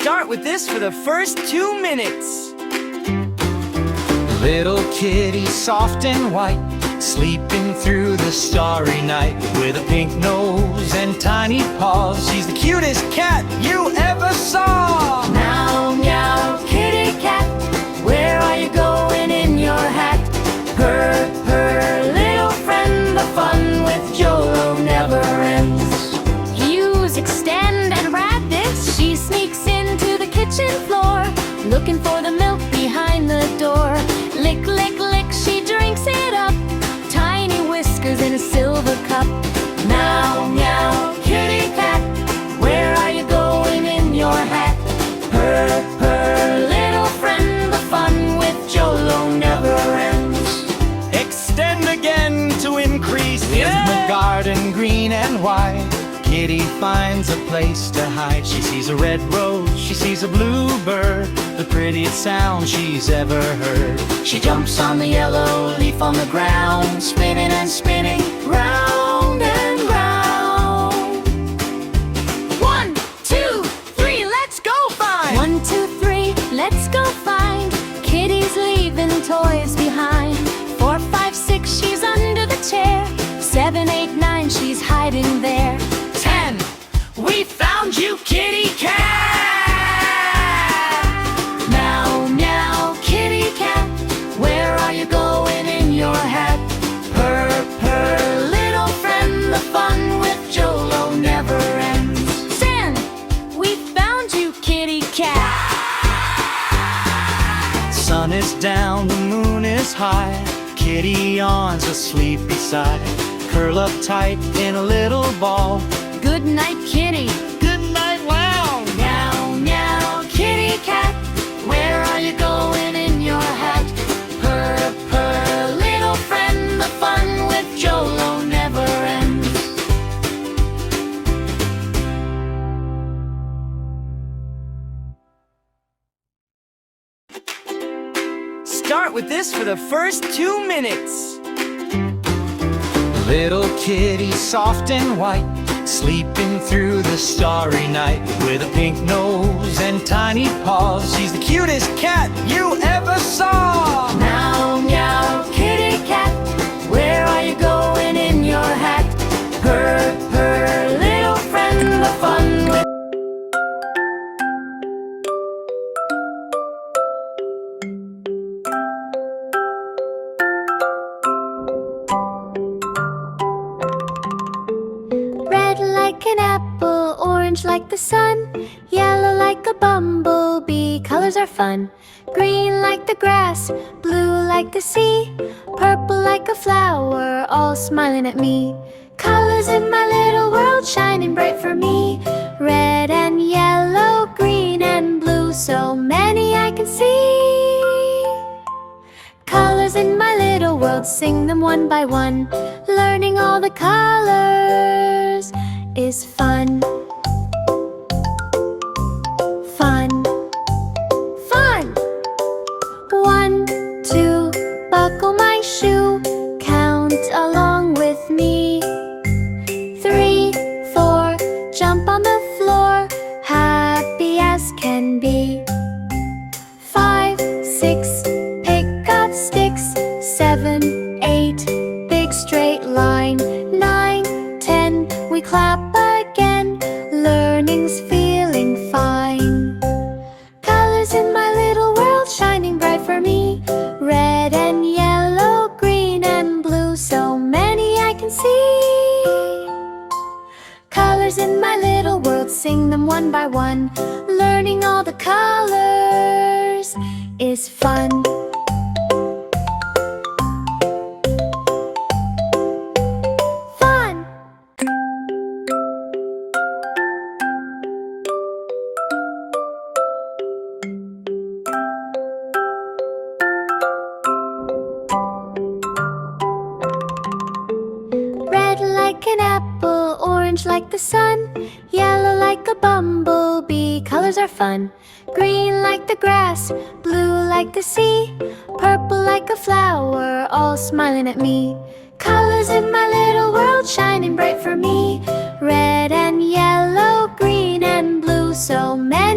Start with this for the first 2 minutes. Little kitty, soft and white, sleeping through the starry night. With a pink nose and tiny paws, she's the cutest cat you ever saw. Meow, meow, kitty cat, where are you going in your hat? Purr, purr, little friend, the fun with Jolo never ends. Use, extend, and rabbits, she sneaks into the kitchen floor, looking for the milk behind the door. Lick, lick, lick, she drinks it up, tiny whiskers in a silver cup. Meow, meow, kitty cat, where are you going in your hat? Purr, purr, little friend, the fun with Jolo never ends. Extend again to increase. In the garden, green and white, Kitty finds a place to hide. She sees a red rose, she sees a bluebird, the prettiest sound she's ever heard. She jumps on the yellow leaf on the ground, spinning and spinning, round and round. 1, 2, 3, let's go find! 1, 2, 3, let's go find. Kitty's leaving toys behind. 4, 5, 6, she's under the chair. 7, 8, 9, she's hiding there. 10, we found you, kitty cat! Meow, meow, kitty cat, where are you going in your hat? Purr, purr, little friend, the fun with Jolo never ends. 10, we found you, kitty cat! Sun is down, the moon is high, Kitty yawns asleep beside. Curl up tight in a little ball. Good night, kitty. Good night, wow! Meow, meow, kitty cat, where are you going in your hat? Purr, purr, little friend, the fun with Jolo never ends. Start with this for the first 2 minutes. Little kitty, soft and white, sleeping through the starry night. With a pink nose and tiny paws, she's the cutest cat you ever saw. Meow, meow, kitty cat, where are you going in your hat? Purr, purr, little friend, the fun with like an apple, orange like the sun, yellow like a bumblebee, colors are fun. Green like the grass, blue like the sea, purple like a flower, all smiling at me. Colors in my little world shining bright for me. Red and yellow, green and blue, so many I can see. Colors in my little world, sing them one by one. Learning all the colors is fun. Fun, fun. 1, 2, buckle my shoe, count along with me. 3, 4, jump on the floor, happy as can be. 5, 6, pick up sticks. 7, 8, big straight line. 9, 10, we clap again, learning's feeling fine. Colors in my little world shining bright for me. Red and yellow, green and blue, so many I can see. Colors in my little world, sing them one by one. Learning all the colors is fun. Like an apple, orange like the sun, yellow like a bumblebee, colors are fun. Green like the grass, blue like the sea, purple like a flower, all smiling at me. Colors in my little world shining bright for me. Red and yellow, green and blue, so many